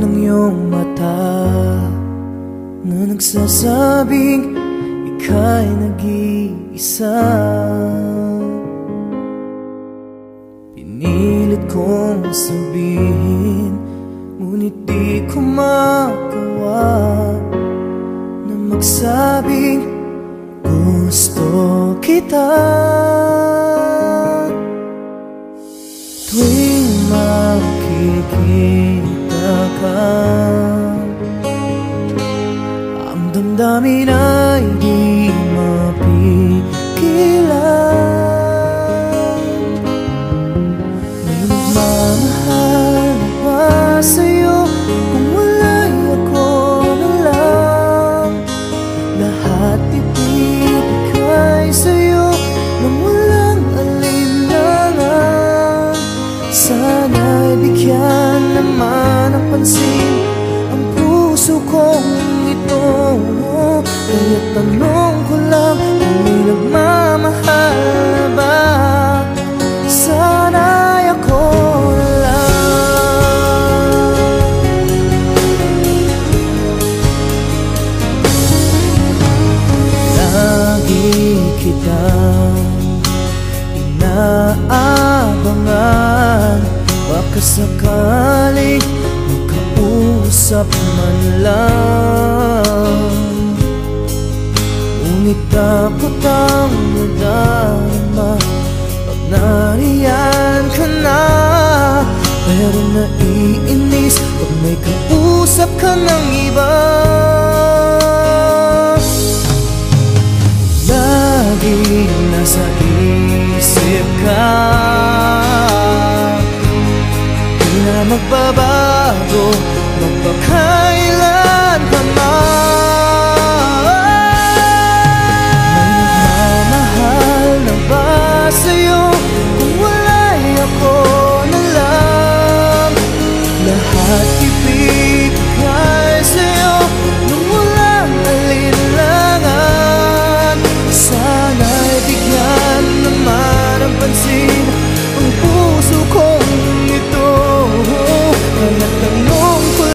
ng iyong mata na nagsasabing ika'y nag-iisa. Pinilit kong sabihin, ngunit di ko magawa na magsabing gusto kita. Tuwing makikita ka, ang damdamin ay di mapigilan. May nagmamahal na ba sa'yo kung wala'y ako na lang? Lahat ibibigay sa'yo nang walang alinlangan. Sana'y bigyan naman ng pansin ang puso kong ito. Kaya tanong ko lang kung may nagmamahal na ba? Sana'y ako na lang. Lagi kitang inaabangan, baka sakaling makausap man lang. Ngunit takot ang nadama pag nariyan ka na. Pero naiinis pag may kausap ka ng iba. Lagi nasa isip ka, di na magbabago, magpaka